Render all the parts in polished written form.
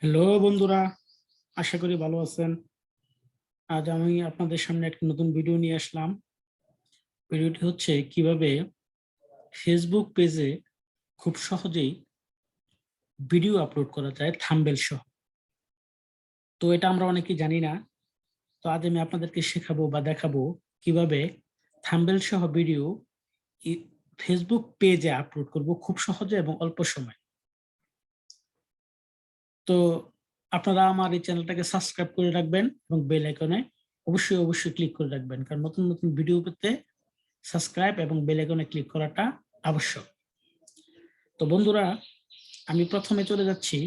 Hello বন্ধুরা, আশা করি ভালো আছেন। আজ আমি আপনাদের সামনে একটা নতুন ভিডিও নিয়ে আসলাম। ভিডিওটি হচ্ছে কিভাবে ফেসবুক পেজে খুব সহজেই ভিডিও আপলোড করা যায় থাম্বনেল সহ। তো এটা আমরা অনেকেই জানি না। তো আজ আমি আপনাদেরকে শেখাবো বা দেখাবো কিভাবে থাম্বনেল সহ ভিডিও ফেসবুক পেজে আপলোড করব খুব সহজে এবং অল্প সময়। তো আপনারা আমার এই চ্যানেলটাকে সাবস্ক্রাইব করে রাখবেন এবং বেল আইকনে অবশ্যই ক্লিক করে রাখবেন, কারণ নতুন নতুন ভিডিও পেতে সাবস্ক্রাইব এবং বেল আইকনে ক্লিক করাটা আবশ্যক। তো বন্ধুরা, আমি প্রথমে চলে যাচ্ছি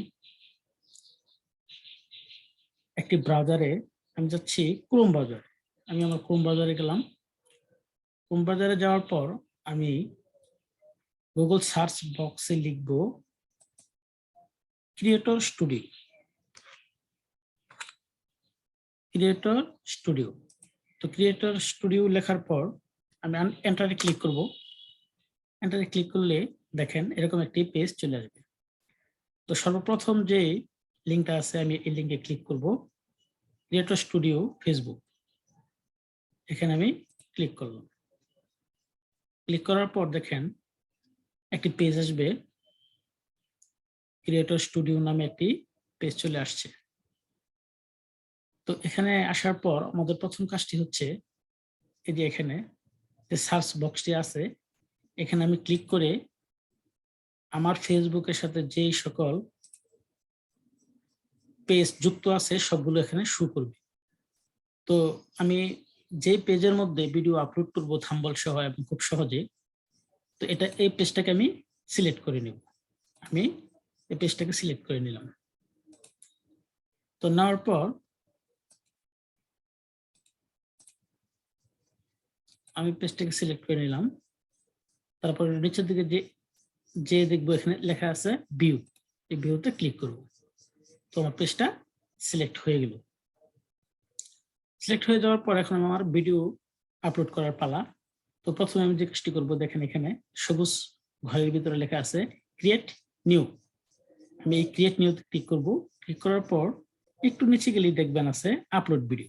একটি ব্রাউজারে। আমি যাচ্ছি ক্রোম ব্রাউজারে। আমি আমার ক্রোম ব্রাউজারে গেলাম। ক্রোম ব্রাউজারে যাওয়ার পর আমি গুগল সার্চ বক্সে লিখব ক্রিয়েটর স্টুডিও। ক্রিয়েটর স্টুডিও তো ক্রিয়েটর স্টুডিও লেখার পর আমি এন্টারে ক্লিক করব। এন্টারে ক্লিক করলে দেখেন এরকম একটি পেজ চলে আসবে। তো সর্বপ্রথম যে লিঙ্কটা আছে আমি এই লিঙ্কে ক্লিক করব, ক্রিয়েটর স্টুডিও ফেসবুক। এখানে আমি ক্লিক করলাম। ক্লিক করার পর দেখেন একটি পেজ আসবে, ক্রিয়েটর স্টুডিও নামে একটি পেজ চলে আসছে। তো এখানে আসার পর আমাদের প্রথম কাজটি হচ্ছে এই যে এখানে যে সার্চ বক্সটি আছে এখানে আমি ক্লিক করে আমার ফেসবুকের সাথে যেই সকল পেজ যুক্ত আছে সবগুলো এখানে শো করবে। তো আমি যে পেজের মধ্যে ভিডিও আপলোড করব থাম্বনেল সহ এবং খুব সহজে, তো এই পেজটাকে আমি সিলেক্ট করে নেব। আমি এই পেজটাকে সিলেক্ট করে নিলাম। তো নেওয়ার পর আমি পেজটাকে সিলেক্ট করে নিলাম। তারপর নিচের দিকে যে দেখবো এখানে লেখা আছে ভিউ, এই ভিউতে ক্লিক করব। তো আমার পেজটা সিলেক্ট হয়ে গেল। সিলেক্ট হয়ে যাওয়ার পর এখন আমার ভিডিও আপলোড করার পালা। তো প্রথমে আমি যে কাজটি করবো দেখেন এখানে সবুজ ঘরের ভিতরে লেখা আছে ক্রিয়েট নিউ। আমি এই ক্রিয়েট নিউতে ক্লিক করব। ক্লিক করার পর একটু নিচে গেলেই দেখবেন আছে আপলোড ভিডিও।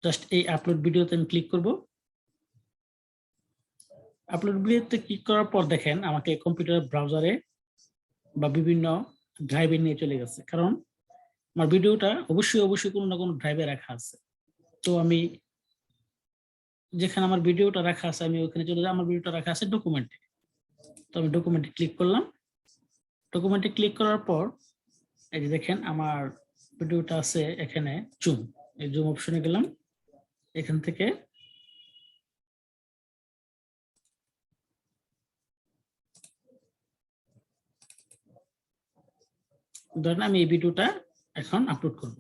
জাস্ট এই আপলোড ভিডিওতে আমি ক্লিক করব। আপলোড ভিডিওতে ক্লিক করার পর দেখেন আমাকে কম্পিউটার ব্রাউজারে বা বিভিন্ন ড্রাইভে নিয়ে চলে গেছে, কারণ আমার ভিডিওটা অবশ্যই কোনো না কোনো ড্রাইভে রাখা আছে। তো আমি যেখানে আমার ভিডিওটা রাখা আছে আমি ওখানে চলে যাই। আমার ভিডিওটা রাখা আছে ডকুমেন্টে। তো আমি ডকুমেন্টে ক্লিক করলাম। ডকুমেন্টে ক্লিক করার পর এই যে দেখেন আমার ভিডিওটা আছে এখানে জুম। এই জুম অপশনে গেলাম। এখান থেকে ধরেন আমি এই ভিডিওটা এখন আপলোড করব।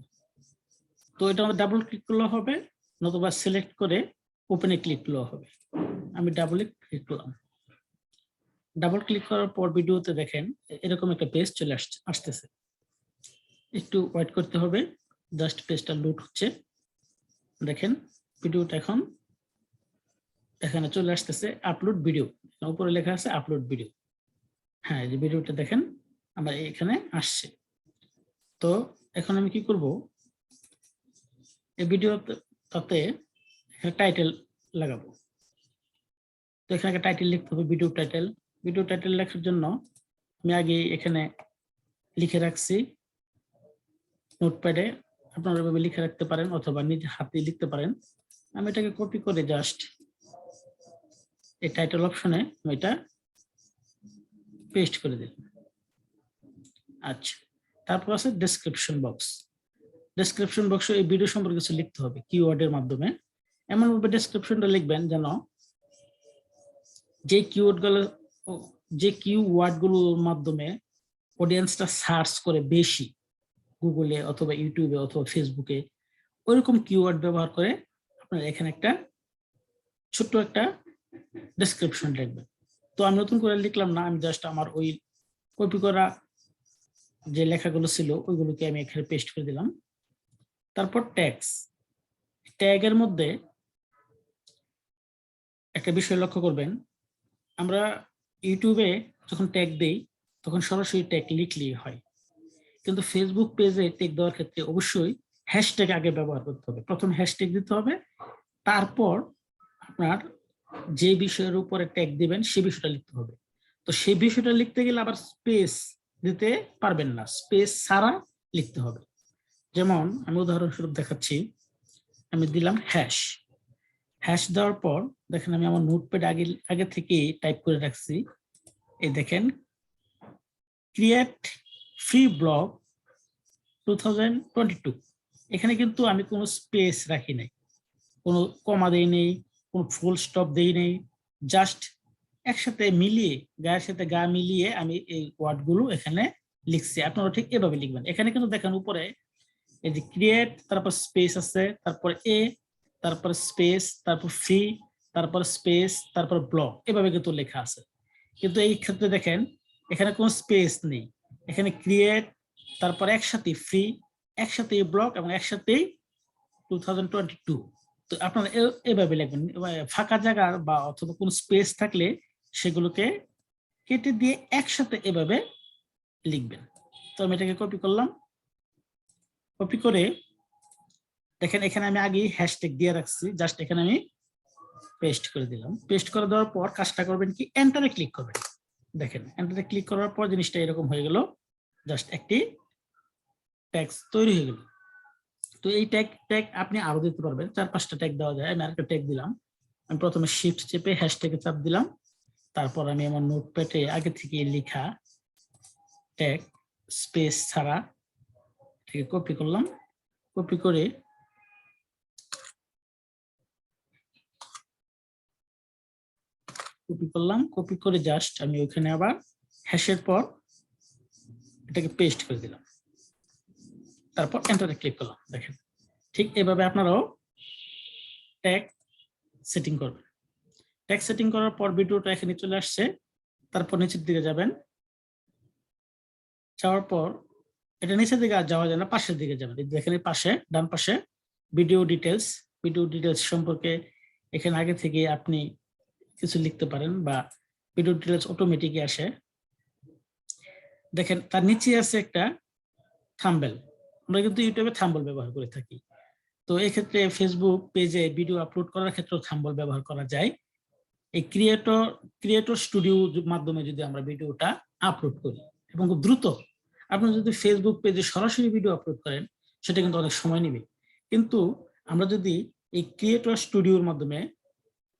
তো এটা আমার ডাবল ক্লিক করলেও হবে, নতুবা সিলেক্ট করে ওপেনে ক্লিক করলেও হবে। আমি ডাবল ক্লিক করলাম। ডাবল ক্লিক করার পর ভিডিওতে দেখেন এরকম একটা পেজ চলে আসতেছে। একটু ওয়েট করতে হবে, জাস্ট পেজটা লোড হচ্ছে। দেখেন ভিডিওটা এখন এখানে চলে আসতেছে আপলোড ভিডিও। উপরে লেখা আছে আপলোড ভিডিও। হ্যাঁ, এই যে ভিডিওটা দেখেন আমার এখানে আসছে। তো এখন আমি কি করব, এই ভিডিওটাতে টাইটেল লাগাবো। তো এখানে টাইটেল লিখতে হবে ভিডিও টাইটেল। ভিডিও টাইটেল লেখার জন্য আমি আগে এখানে লিখে রাখছি নোটপ্যাডে। আপনারা এভাবে লিখে রাখতে পারেন অথবা নিজে হাতে লিখতে পারেন। আমি এটাকে কপি করে জাস্ট এই টাইটেল অপশনে আমি এটা পেস্ট করে দিলাম। আচ্ছা, তারপর আছে ডেসক্রিপশন বক্স। ডেসক্রিপশন বক্সে এই ভিডিও সম্পর্কে কিছু লিখতে হবে কিওয়ার্ডের মাধ্যমে। এমনভাবে ডেসক্রিপশনটা লিখবেন যেন যে কিওয়ার্ডগুলোর মাধ্যমে অডিয়েন্সটা সার্চ করে বেশি গুগলে অথবা ইউটিউবে অথবা ফেসবুকে, ওইরকম কিওয়ার্ড ব্যবহার করে আপনারা এখানে একটা ছোট্ট একটা ডেসক্রিপশন লিখবেন। তো আমি নতুন করে লিখলাম না, আমি জাস্ট আমার ওই কপি করা যে লেখাগুলো ছিল ওইগুলোকে আমি এখানে পেস্ট করে দিলাম। তারপর ট্যাগের মধ্যে একটা বিষয় লক্ষ্য করবেন, আমরা ইউটিউবে যখন ট্যাগ দেই তখন সরাসরি ট্যাগ লিখলেই হয়, কিন্তু ফেসবুক পেজে ট্যাগ দেওয়ার ক্ষেত্রে অবশ্যই হ্যাশট্যাগ আগে ব্যবহার করতে হবে। প্রথম হ্যাশট্যাগ দিতে হবে, তারপর আপনার যে বিষয়ের উপরে ট্যাগ দিবেন সেই বিষয়টা লিখতে হবে। তো সেই বিষয়টা লিখতে গেলে আবার স্পেস দিতে পারবেন না, স্পেস ছাড়া লিখতে হবে। যেমন আমি উদাহরণস্বরূপ দেখাচ্ছি, আমি দিলাম হ্যাশ। হ্যাশ দেওয়ার পর দেখেন আমি আমার নোটপ্যাড আগে থেকে টাইপ করে রাখছি। এই দেখেন, ক্রিয়েট ফ্রি ব্লগ 2022। এখানে কিন্তু আমি কোনো স্পেস রাখি নাই, কোনো কমা দেই নেই, কোনো ফুল স্টপ দেই নেই, জাস্ট একসাথে মিলিয়ে, গায়ের সাথে গা মিলিয়ে আমি এই ওয়ার্ডগুলো এখানে লিখছি। আপনারা ঠিক এভাবে লিখবেন। এখানে কিন্তু দেখেন উপরে এই যে ক্রিয়েট, তারপর স্পেস আছে, তারপর তারপর স্পেস, তারপর ফ্রি, তারপর স্পেস, তারপর ব্লক, এভাবে কিন্তু লেখা আছে। কিন্তু এই ক্ষেত্রে দেখেন এখানে কোনো স্পেস নেই, এখানে ক্রিয়েট, তারপর একসাথে ফ্রি, একসাথে ব্লক এবং একসাথে 2022। তো আপনারা এভাবে লিখবেন। ফাঁকা জায়গা বা অথবা কোনো স্পেস থাকলে সেগুলোকে কেটে দিয়ে একসাথে এভাবে লিখবেন। তো আমি এটাকে কপি করলাম, কপি করে দেখেন এখানে আমি আগে হ্যাশট্যাগ দিয়ে রাখছি, জাস্ট এখানে আমি পেস্ট করে দিলাম। পেস্ট করে দেওয়ার পর কাজটা করবেন কি, এন্টারে ক্লিক করবেন। দেখেন এন্টারে ক্লিক করার পর জিনিসটা এরকম হয়ে গেল, জাস্ট একটি টেক্সট তৈরি হয়ে গেল। তো এই ট্যাগ আপনি আরো দিতে পারবেন, 4-5টা ট্যাগ দেওয়া যায়। আমি আরেকটা ট্যাগ দিলাম, আমি প্রথমে শিফট চেপে হ্যাশট্যাগে চাপ দিলাম, তারপর আমি আমার নোটপ্যাডে আগে থেকে লেখা ট্যাগ স্পেস ছাড়া থেকে কপি করলাম, কপি করে কপি করে জাস্ট আমি ওইখানে আবার হ্যাশের পর এটাকে পেস্ট করে দিলাম, তারপর এন্টারে ক্লিক করলাম। দেখেন ঠিক এভাবে আপনারাও ট্যাগ সেটিং করবেন। ট্যাগ সেটিং করার পর ভিডিওটা এখানে চলে আসছে, তারপর নিচের দিকে যাবেন, যাওয়ার পর এটা নিচের দিকে আর যাওয়া যায় না, পাশের দিকে যাবেন। এখানে পাশে ডান পাশে ভিডিও ডিটেলস সম্পর্কে এখানে আগে থেকে আপনি কিছু লিখতে পারেন বা ভিডিও ডিটেলস অটোমেটিকই আসে। দেখেন তার নিচে আছে একটা থাম্বনেল, আমরা কিন্তু ইউটিউবে থাম্বনেল ব্যবহার করে থাকি। তো এই ক্ষেত্রে ফেসবুক পেজে ভিডিও আপলোড করার ক্ষেত্রেও থাম্বনেল ব্যবহার করা যায়। এই ক্রিয়েটর স্টুডিওর মাধ্যমে যদি আমরা ভিডিওটা আপলোড করি এবং খুব দ্রুত, আপনি যদি ফেসবুক পেজে সরাসরি ভিডিও আপলোড করেন সেটা কিন্তু অনেক সময় নেবে। কিন্তু আমরা যদি এই ক্রিয়েটর স্টুডিওর মাধ্যমে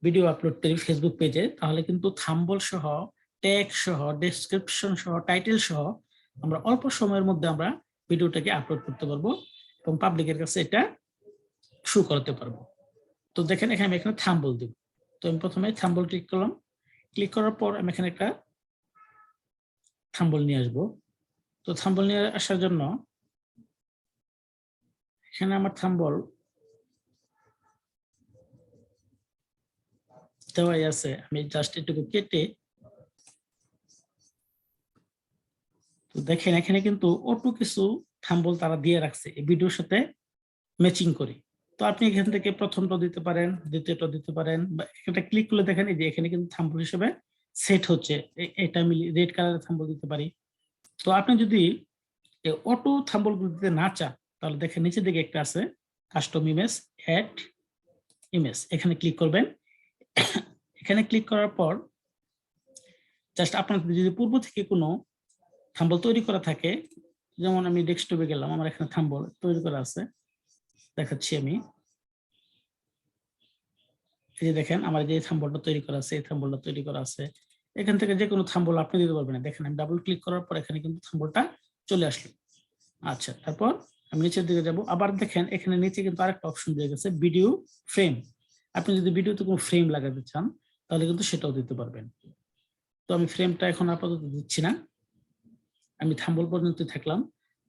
ভিডিও আপলোড করি ফেসবুক পেজে, তাহলে কিন্তু থাম্বনেল সহ, ট্যাগ সহ, ডেসক্রিপশন সহ, টাইটেল সহ আমরা অল্প সময়ের মধ্যে আমরা ভিডিওটাকে আপলোড করতে পারবো এবং পাবলিকের কাছে এটা শো করতে পারবো। তো দেখেন এখানে আমি এখানে থাম্বনেল দেব। তো আমি প্রথমে থাম্বনেল ক্লিক করলাম, ক্লিক করার পর আমি এখানে একটা থাম্বনেল নিয়ে আসবো। তো থাম্বনেল নিয়ে আসার জন্য এখানে আমার থাম্বনেল দেওয়াই আছে, আমি জাস্ট এটুকু কেটে, তো দেখেন এখানে কিন্তু অটো কিছু থাম্বনেল তারা দিয়ে রাখছে এই ভিডিওর সাথে ম্যাচিং করে। তো আপনি এখান থেকে প্রথমটা দিতে পারেন, দ্বিতীয়টা দিতে পারেন, বা এটা ক্লিক করলে দেখেন এই যে এখানে কিন্তু থাম্বনেল হিসেবে সেট হচ্ছে। এটা আমি রেড কালারের থাম্বনেল দিতে পারি। তো আপনি যদি অটো থাম্বনেল দিতে না চান, তাহলে দেখেন নিচের দিকে একটা আছে কাস্টম ইমেজ, অ্যাড ইমেজ, এখানে ক্লিক করবেন। এখানে ক্লিক করার পর জাস্ট আপনার যদি পূর্ব থেকে কোনো থাম্বনেল তৈরি করা থাকে, যেমন আমি ডেস্কটপে গেলাম, আমার এখানে থাম্বনেল তৈরি করা আছে, দেখাচ্ছি আমি। এই যে দেখেন আমার যে থাম্বনেলটা তৈরি করা আছে, এই থাম্বনেলটা তৈরি করা আছে। এখান থেকে যে কোনো থাম্বনেল আপনি দিতে পারবেন। দেখেন আমি ডাবল ক্লিক করার পর এখানে কিন্তু থাম্বনেলটা চলে আসলো। আচ্ছা, তারপর আমি নিচের দিকে যাব, আবার দেখেন এখানে নিচে কিন্তু আরেকটা অপশন দিয়ে গেছে ভিডিও ফ্রেম। আপনি যদি ভিডিওতে কোনো ফ্রেম লাগাতে চান তাহলে কিন্তু সেটাও দিতে পারবেন। তো আমি ফ্রেমটা এখন আপাতত দিচ্ছি না, আমি থাম্বনেল পর্যন্ত থাকলাম।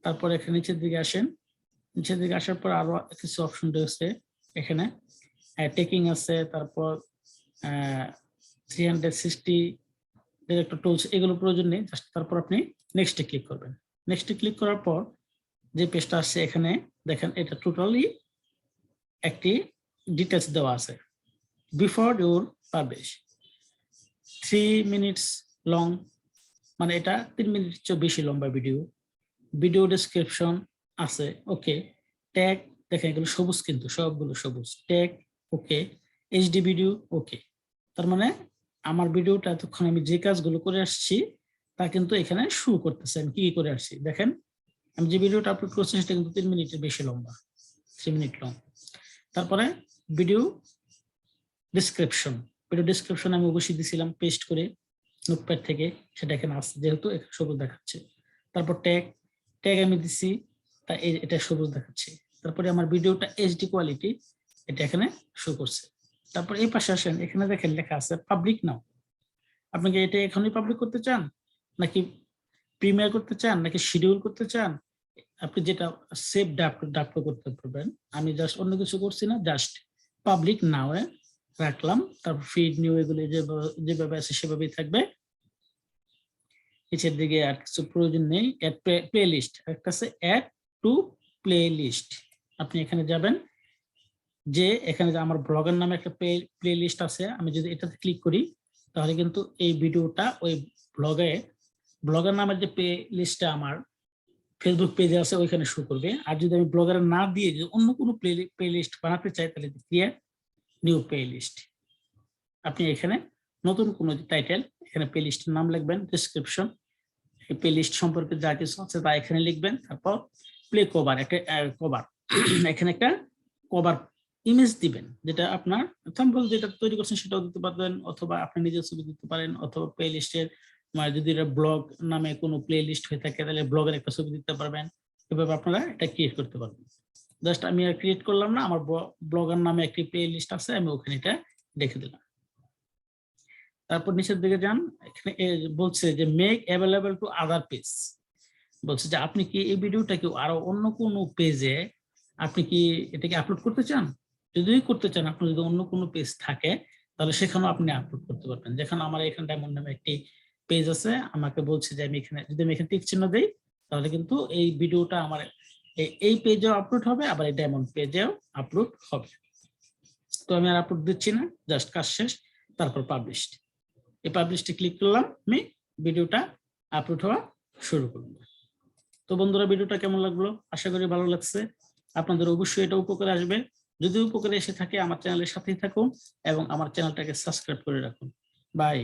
তারপর এখানে নিচের দিকে আসেন, নিচের দিকে আসার পর আরো কিছু অপশন রয়েছে এখানে, টেকিং আছে, তারপর 360 ডিরেক্টর টুলস, এগুলো প্রয়োজন নেই। জাস্ট তারপর আপনি নেক্সটে ক্লিক করবেন। নেক্সটে ক্লিক করার পর যে পেজটা আসছে এখানে দেখেন এটা টোটালি একটি ডিটেলস দেওয়া আছে। Before your publish 3 minutes long, মানে এটা 3 মিনিট চেয়ে বেশি লম্বা ভিডিও। ভিডিও ডেসক্রিপশন আছে, ওকে। ট্যাগ দেখেন এগুলো সবুজ, কিন্তু সবগুলো সবুজ। ট্যাগ ওকে, এইচডি ভিডিও ওকে। তার মানে আমার ভিডিওটা এতক্ষণ আমি যে কাজগুলো করে আসছি তা কিন্তু এখানে শো করতেছে আমি কি করে আসছি। দেখেন আমি যে ভিডিওটা আপলোড করছি সেটা কিন্তু 3 মিনিটের বেশি লম্বা, 3 মিনিট লং। তারপরে ভিডিও ডেসক্রিপশন, ভিডিও ডেসক্রিপশন আমি অবশ্যই দিছিলাম পেস্ট করে নোটপ্যাড থেকে, সেটা এখানে আছে যেহেতু সবুজ দেখাচ্ছে। তারপর ট্যাগ, ট্যাগ আমি দিছি তা এটা সবুজ দেখাচ্ছে। তারপরে আমার ভিডিওটা এইচডি কোয়ালিটি, এটা এখানে শো করছে। তারপর এই পাশে আসেন, এখানে দেখেন লেখা আছে পাবলিক নাও। আপনি কি এটা এখনই পাবলিক করতে চান, নাকি প্রিমিয়ার করতে চান, নাকি শিডিউল করতে চান? আপনি যেটা সেভ ডাপ করতে পারবেন। আমি জাস্ট অন্য কিছু করছি না, জাস্ট পাবলিক নাও এ রাখলাম। তারপর ফিড নিউ এগুলো যেভাবে আছে সেভাবেই থাকবে। নিচের দিকে আর কিছু প্রয়োজন নেই। অ্যাড প্লে লিস্ট, একটা আছে অ্যাড টু প্লে লিস্ট। আপনি এখানে যাবেন, যে এখানে যে আমার ব্লগের নামে একটা প্লে লিস্ট আছে, আমি যদি এটাতে ক্লিক করি তাহলে কিন্তু এই ভিডিওটা ওই ব্লগের নামের যে প্লে লিস্টটা আমার ফেসবুক পেজে আছে ওইখানে শো করবে। আর যদি আমি ব্লগার না দিয়ে যদি অন্য কোনো প্লে লিস্ট বানাতে চাই তাহলে ক্রিয়েট নিউ প্লে লিস্ট। আপনি এখানে নতুন কোনো টাইটেল, এখানে প্লে লিস্টের নাম লিখবেন, ডেসক্রিপশন, এই প্লে লিস্ট সম্পর্কে যা কিছু আছে তা এখানে লিখবেন। তারপর প্লে কভার, একটা কভার, এখানে একটা কভার ইমেজ দিবেন, যেটা আপনার থাম্বনেল যেটা তৈরি করছেন সেটাও দিতে পারবেন, অথবা আপনি নিজের ছবি দিতে পারেন, অথবা প্লে লিস্টের যদি এটা ব্লগ নামে কোনো প্লে লিস্ট হয়ে থাকে তাহলে ব্লগের একটা ছবি দিতে পারবেন। এভাবে আপনারা এটা ক্রিয়েট করতে পারবেন। জাস্ট আমি আর ক্রিয়েট করলাম না, আমার ব্লগার নামে একটি প্লে লিস্ট আছে, আমি ওখানে এটা রেখে দিলাম। তারপর নিচের দিকে যান, এখানে বলছে যে make available to other page. বলছে যে আপনি কি এই ভিডিওটাকে আরো অন্য কোনো পেজে আপনি কি এটাকে আপলোড করতে চান? যদি করতে চান, আপনার যদি অন্য কোনো পেজ থাকে তাহলে সেখানেও আপনি আপলোড করতে পারবেন। যেখানে আমার এখানে ডায়মন্ড নামে একটি পেজ আছে, আমাকে বলছে যে আমি এখানে যদি আমি এখানে টিক চিহ্ন দেই তাহলে কিন্তু এই ভিডিওটা আমার এই পেজেও আপলোড হবে, আবার এই ডায়মন্ড পেজেও আপলোড হবে। তো আমি আর আপলোড দিচ্ছি না, জাস্ট কাজ শেষ। তারপর পাবলিশড, এই পাবলিশডে ক্লিক করলাম, আমি ভিডিওটা আপলোড হওয়া শুরু করলাম। তো বন্ধুরা ভিডিওটা কেমন লাগলো? আশা করি ভালো লাগছে। আপনাদের অবশ্যই এটা উপকারে আসবে। যদি উপকারে এসে থাকে আমার চ্যানেলের সাথেই থাকুন এবং আমার চ্যানেলটাকে সাবস্ক্রাইব করে রাখুন। বাই।